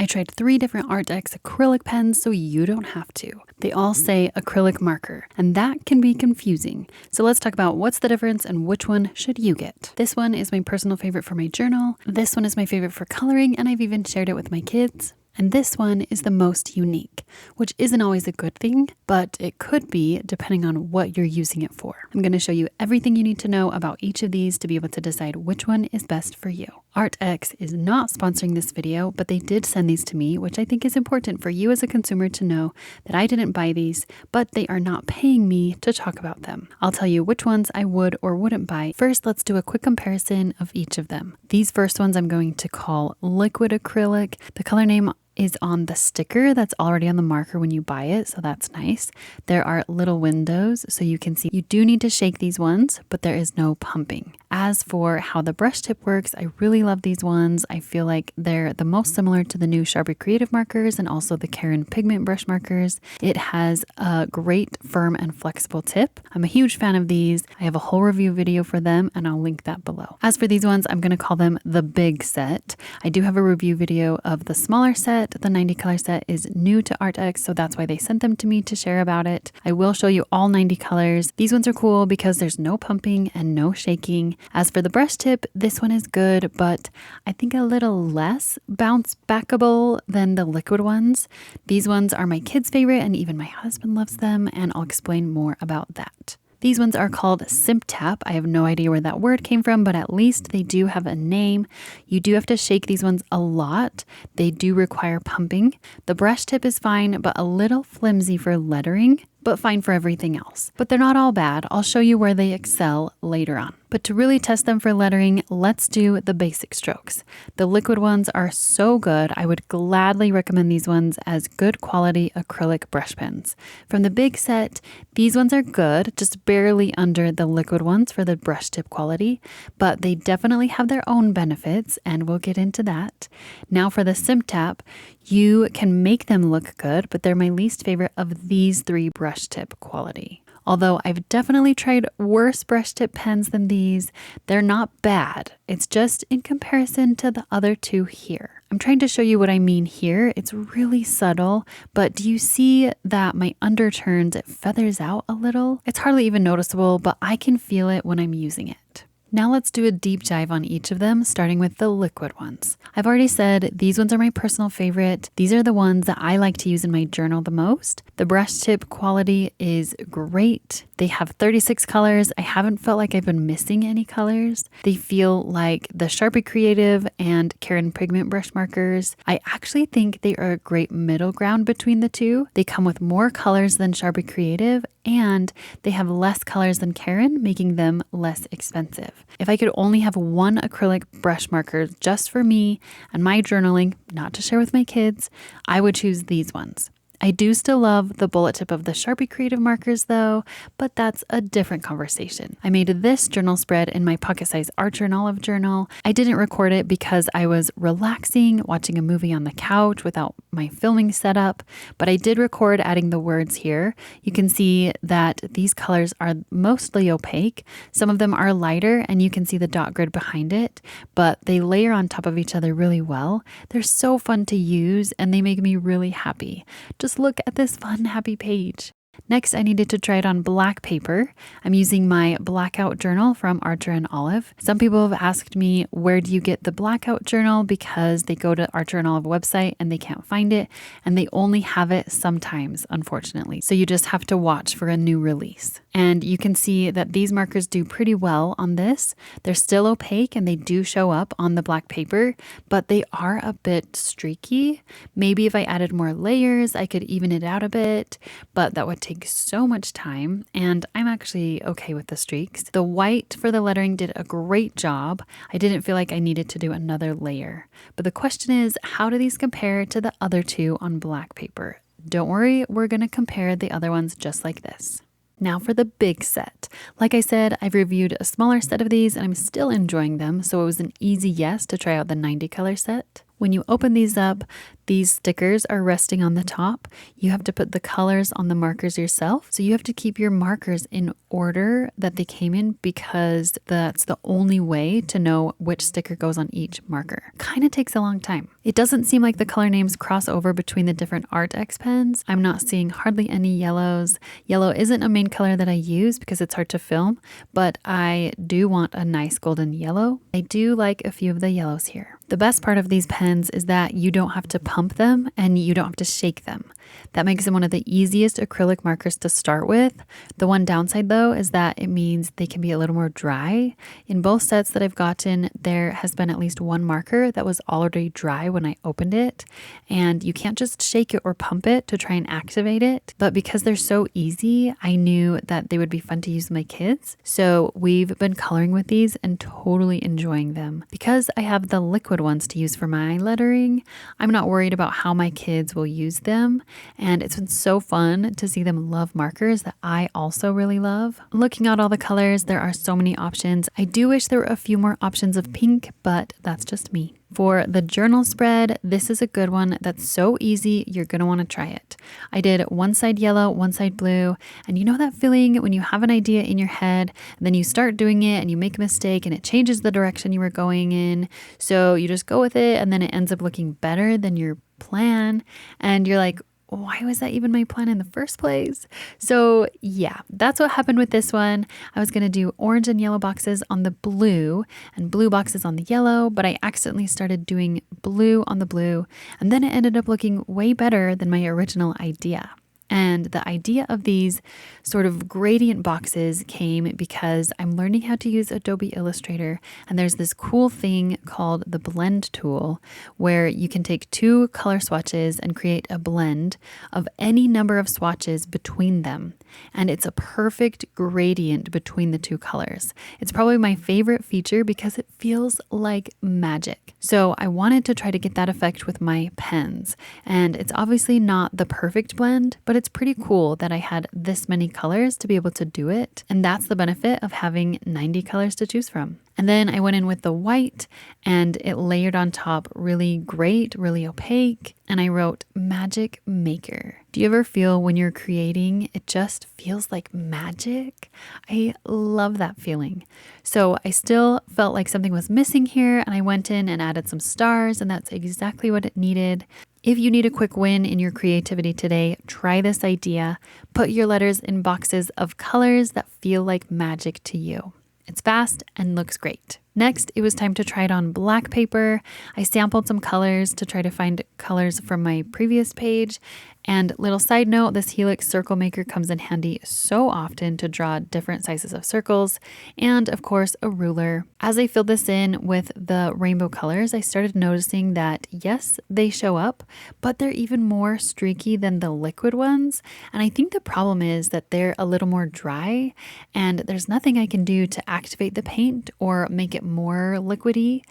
I tried 3 different Arrtx acrylic pens so you don't have to. They all say acrylic marker, and that can be confusing. So let's talk about what's the difference and which one should you get. This one is my personal favorite for my journal. This one is my favorite for coloring, and I've even shared it with my kids. And this one is the most unique, which isn't always a good thing, but it could be depending on what you're using it for. I'm going to show you everything you need to know about each of these to be able to decide which one is best for you. Arrtx is not sponsoring this video, but they did send these to me, which I think is important for you as a consumer to know that I didn't buy these, but they are not paying me to talk about them. I'll tell you which ones I would or wouldn't buy. First, let's do a quick comparison of each of them. These first ones I'm going to call liquid acrylic. The color name is on the sticker that's already on the marker when you buy it, so that's nice. There are little windows so you can see. You do need to shake these ones, but there is no pumping. As for how the brush tip works, I really love these ones. I feel like they're the most similar to the new Sharpie Creative markers and also the Caron pigment brush markers. It has a great firm and flexible tip. I'm a huge fan of these. I have a whole review video for them and I'll link that below. As for these ones, I'm going to call them the big set. I do have a review video of the smaller set. The 90 color set is new to Arrtx, so that's why they sent them to me to share about it. I will show you all 90 colors. These ones are cool because there's no pumping and no shaking. As for the brush tip, this one is good, but I think a little less bounce backable than the liquid ones. These ones are my kids' favorite and even my husband loves them, and I'll explain more about that. These ones are called Simptap. I have no idea where that word came from, but at least they do have a name. You do have to shake these ones a lot. They do require pumping. The brush tip is fine, but a little flimsy for lettering, but fine for everything else. But they're not all bad. I'll show you where they excel later on. But to really test them for lettering, let's do the basic strokes. The liquid ones are so good. I would gladly recommend these ones as good quality acrylic brush pens. From the big set, these ones are good, just barely under the liquid ones for the brush tip quality, but they definitely have their own benefits, and we'll get into that. Now for the Simptap, you can make them look good, but they're my least favorite of these 3 brush tip quality. Although I've definitely tried worse brush tip pens than these, they're not bad. It's just in comparison to the other 2 here. I'm trying to show you what I mean here. It's really subtle, but do you see that my underturns, it feathers out a little? It's hardly even noticeable, but I can feel it when I'm using it. Now let's do a deep dive on each of them, starting with the liquid ones. I've already said these ones are my personal favorite. These are the ones that I like to use in my journal the most. The brush tip quality is great. They have 36 colors. I haven't felt like I've been missing any colors. They feel like the Sharpie Creative and Caron pigment brush markers. I actually think they are a great middle ground between the 2. They come with more colors than Sharpie Creative, and they have less colors than Caron, making them less expensive. If I could only have one acrylic brush marker just for me and my journaling, not to share with my kids, I would choose these ones. I do still love the bullet tip of the Sharpie Creative markers though, but that's a different conversation. I made this journal spread in my pocket size art and olive journal. I didn't record it because I was relaxing, watching a movie on the couch without my filming setup, but I did record adding the words here. You can see that these colors are mostly opaque. Some of them are lighter and you can see the dot grid behind it, but they layer on top of each other really well. They're so fun to use and they make me really happy. Just look at this fun, happy page. Next, I needed to try it on black paper. I'm using my Blackout journal from Archer and Olive. Some people have asked me, where do you get the Blackout journal? Because they go to Archer and Olive website and they can't find it, and they only have it sometimes, unfortunately. So you just have to watch for a new release. And you can see that these markers do pretty well on this. They're still opaque and they do show up on the black paper, but they are a bit streaky. Maybe if I added more layers, I could even it out a bit, but that would take so much time, and I'm actually okay with the streaks. The white for the lettering did a great job. I didn't feel like I needed to do another layer. But the question is, how do these compare to the other 2 on black paper? Don't worry, we're going to compare the other ones just like this. Now for the big set. Like I said, I've reviewed a smaller set of these and I'm still enjoying them, so it was an easy yes to try out the 90 color set. When you open these up, These stickers are resting on the top. You have to put the colors on the markers yourself. So you have to keep your markers in order that they came in because that's the only way to know which sticker goes on each marker. Kind of takes a long time. It doesn't seem like the color names cross over between the different Arrtx pens. I'm not seeing hardly any yellows. Yellow isn't a main color that I use because it's hard to film, but I do want a nice golden yellow. I do like a few of the yellows here. The best part of these pens is that you don't have to pump them and you don't have to shake them. That makes them one of the easiest acrylic markers to start with. The one downside though is that it means they can be a little more dry. In both sets that I've gotten, there has been at least one marker that was already dry when I opened it, and you can't just shake it or pump it to try and activate it. But because they're so easy, I knew that they would be fun to use with my kids. So we've been coloring with these and totally enjoying them. Because I have the liquid ones to use for my lettering, I'm not worried about how my kids will use them. And it's been so fun to see them love markers that I also really love. Looking at all the colors, there are so many options. I do wish there were a few more options of pink, but that's just me. For the journal spread, this is a good one that's so easy, you're going to want to try it. I did one side yellow, one side blue, and you know that feeling when you have an idea in your head, and then you start doing it and you make a mistake and it changes the direction you were going in. So you just go with it and then it ends up looking better than your plan. And you're like, why was that even my plan in the first place? So yeah, that's what happened with this one. I was going to do orange and yellow boxes on the blue and blue boxes on the yellow, but I accidentally started doing blue on the blue, and then it ended up looking way better than my original idea. And the idea of these sort of gradient boxes came because I'm learning how to use Adobe Illustrator, and there's this cool thing called the blend tool where you can take two color swatches and create a blend of any number of swatches between them. And it's a perfect gradient between the two colors. It's probably my favorite feature because it feels like magic. So I wanted to try to get that effect with my pens. And it's obviously not the perfect blend, but it's pretty cool that I had this many colors to be able to do it. And that's the benefit of having 90 colors to choose from. And then I went in with the white and it layered on top really great, really opaque. And I wrote Magic Maker. Do you ever feel when you're creating, it just feels like magic? I love that feeling. So I still felt like something was missing here, and I went in and added some stars, and that's exactly what it needed. If you need a quick win in your creativity today, try this idea. Put your letters in boxes of colors that feel like magic to you. It's fast and looks great. Next, it was time to try it on black paper. I sampled some colors to try to find colors from my previous page. And little side note, this Helix circle maker comes in handy so often to draw different sizes of circles, and of course a ruler. As I filled this in with the rainbow colors, I started noticing that yes, they show up, but they're even more streaky than the liquid ones. And I think the problem is that they're a little more dry, and there's nothing I can do to activate the paint or make it more liquidy.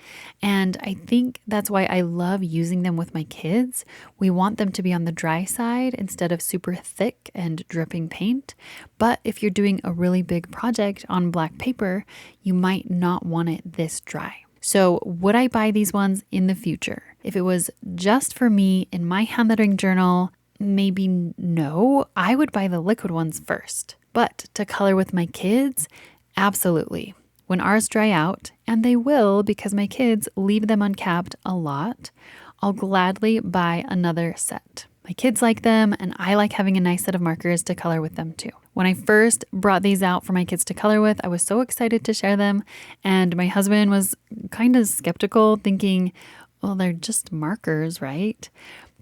And I think that's why I love using them with my kids. We want them to be on the dry side instead of super thick and dripping paint. But if you're doing a really big project on black paper, you might not want it this dry. So would I buy these ones in the future? If it was just for me in my hand lettering journal, maybe no. I would buy the liquid ones first. But to color with my kids, absolutely. When ours dry out, and they will because my kids leave them uncapped a lot, I'll gladly buy another set. My kids like them, and I like having a nice set of markers to color with them too. When I first brought these out for my kids to color with, I was so excited to share them, and my husband was kind of skeptical, thinking, well, they're just markers, right?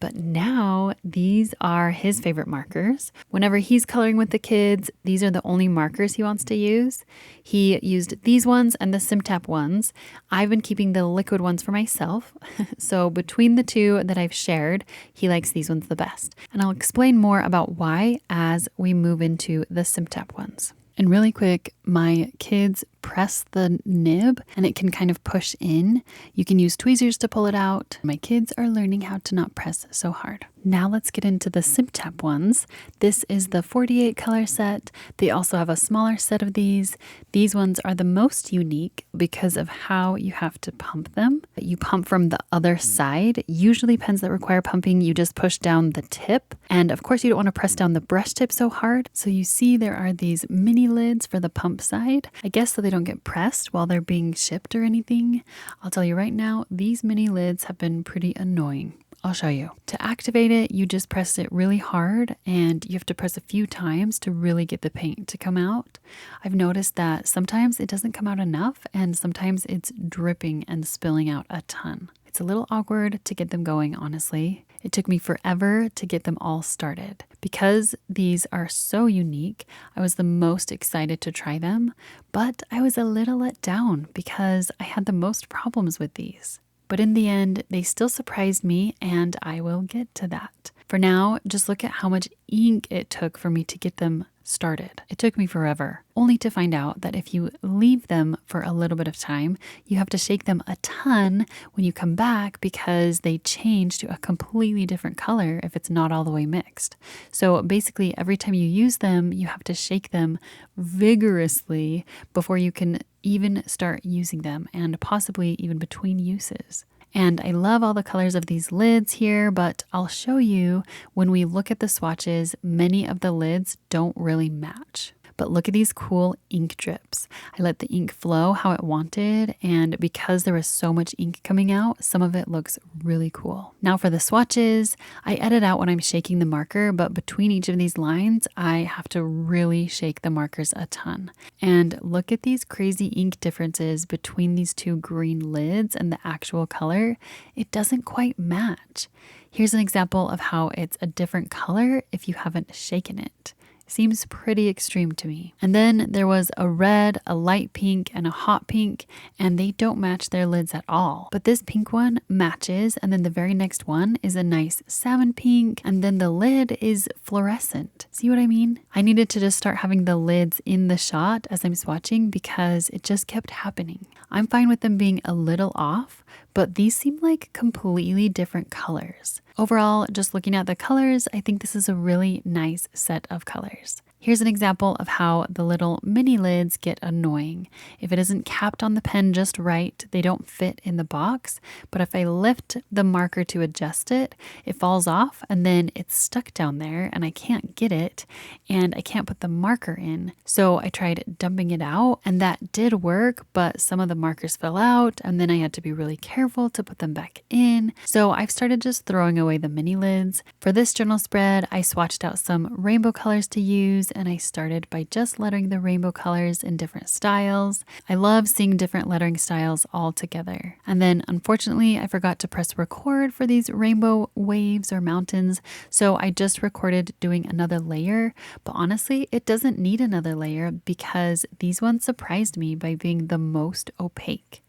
But now these are his favorite markers. Whenever he's coloring with the kids, these are the only markers he wants to use. He used these ones and the Simptap ones. I've been keeping the liquid ones for myself. So between the two that I've shared, he likes these ones the best. And I'll explain more about why as we move into the Simptap ones. And really quick, my kids press the nib and it can kind of push in. You can use tweezers to pull it out. My kids are learning how to not press so hard. Now let's get into the Simptap ones. This is the 48 color set. They also have a smaller set of these. These ones are the most unique because of how you have to pump them. You pump from the other side. Usually pens that require pumping, you just push down the tip. And of course you don't want to press down the brush tip so hard. So you see there are these mini lids for the pump side. I guess so they don't get pressed while they're being shipped or anything. I'll tell you right now, these mini lids have been pretty annoying. I'll show you. To activate it, you just press it really hard and you have to press a few times to really get the paint to come out. I've noticed that sometimes it doesn't come out enough and sometimes it's dripping and spilling out a ton. It's a little awkward to get them going, honestly. It took me forever to get them all started. Because these are so unique, I was the most excited to try them, but I was a little let down because I had the most problems with these. But in the end, they still surprised me, and I will get to that. For now, just look at how much ink it took for me to get them started. It took me forever, only to find out that if you leave them for a little bit of time, you have to shake them a ton when you come back because they change to a completely different color if it's not all the way mixed. So basically, every time you use them, you have to shake them vigorously before you can even start using them, and possibly even between uses. And I love all the colors of these lids here, but I'll show you when we look at the swatches, many of the lids don't really match. But look at these cool ink drips. I let the ink flow how it wanted, and because there was so much ink coming out, some of it looks really cool. Now for the swatches, I edit out when I'm shaking the marker, but between each of these lines, I have to really shake the markers a ton. And look at these crazy ink differences between these two green lids and the actual color. It doesn't quite match. Here's an example of how it's a different color if you haven't shaken it. Seems pretty extreme to me. And then there was a red, a light pink, and a hot pink, and they don't match their lids at all. But this pink one matches, and then the very next one is a nice salmon pink, and then the lid is fluorescent. See what I mean? I needed to just start having the lids in the shot as I'm swatching because it just kept happening. I'm fine with them being a little off, but these seem like completely different colors. Overall, just looking at the colors, I think this is a really nice set of colors. Here's an example of how the little mini lids get annoying. If it isn't capped on the pen just right, they don't fit in the box. But if I lift the marker to adjust it, it falls off and then it's stuck down there and I can't get it and I can't put the marker in. So I tried dumping it out and that did work, but some of the markers fell out and then I had to be really careful to put them back in. So I've started just throwing away the mini lids. For this journal spread, I swatched out some rainbow colors to use, and I started by just lettering the rainbow colors in different styles. I love seeing different lettering styles all together. And then unfortunately, I forgot to press record for these rainbow waves or mountains, so I just recorded doing another layer. But honestly, it doesn't need another layer because these ones surprised me by being the most opaque.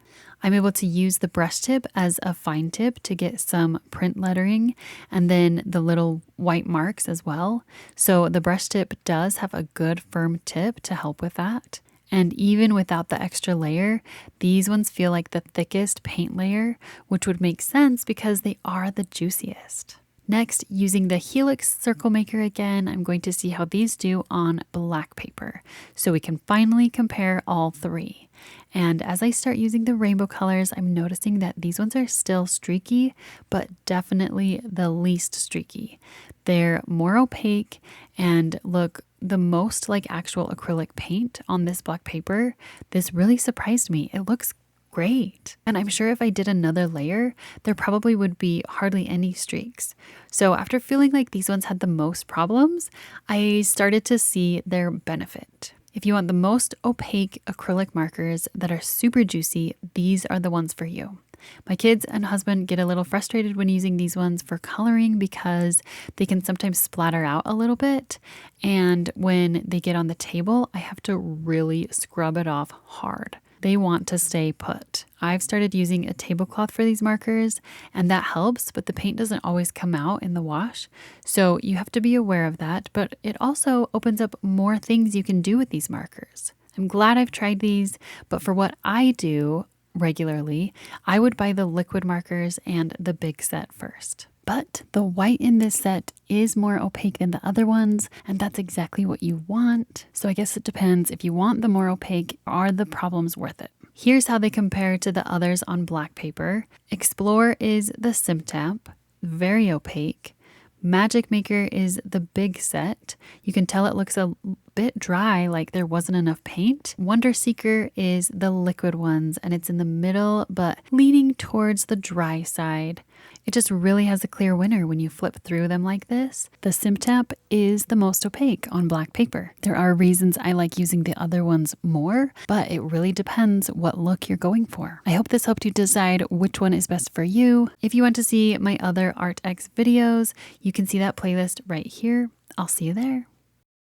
I'm able to use the brush tip as a fine tip to get some print lettering and then the little white marks as well. So the brush tip does have a good firm tip to help with that. And even without the extra layer, these ones feel like the thickest paint layer, which would make sense because they are the juiciest. Next, using the Helix Circle Maker again, I'm going to see how these do on black paper, so we can finally compare all three. And as I start using the rainbow colors, I'm noticing that these ones are still streaky, but definitely the least streaky. They're more opaque and look the most like actual acrylic paint on this black paper. This really surprised me. It looks great. And I'm sure if I did another layer, there probably would be hardly any streaks. So after feeling like these ones had the most problems, I started to see their benefit. If you want the most opaque acrylic markers that are super juicy, these are the ones for you. My kids and husband get a little frustrated when using these ones for coloring because they can sometimes splatter out a little bit. And when they get on the table, I have to really scrub it off hard. They want to stay put. I've started using a tablecloth for these markers and that helps, but the paint doesn't always come out in the wash. So you have to be aware of that, but it also opens up more things you can do with these markers. I'm glad I've tried these, but for what I do regularly, I would buy the liquid markers and the big set first. But the white in this set is more opaque than the other ones, and that's exactly what you want. So I guess it depends. If you want the more opaque, are the problems worth it? Here's how they compare to the others on black paper. Explore is the Simptap, very opaque. Magic Maker is the big set. You can tell it looks a bit dry, like there wasn't enough paint. Wonder Seeker is the liquid ones, and it's in the middle, but leaning towards the dry side. It just really has a clear winner when you flip through them like this. The Simptap is the most opaque on black paper. There are reasons I like using the other ones more, but it really depends what look you're going for. I hope this helped you decide which one is best for you. If you want to see my other Arrtx videos, you can see that playlist right here. I'll see you there.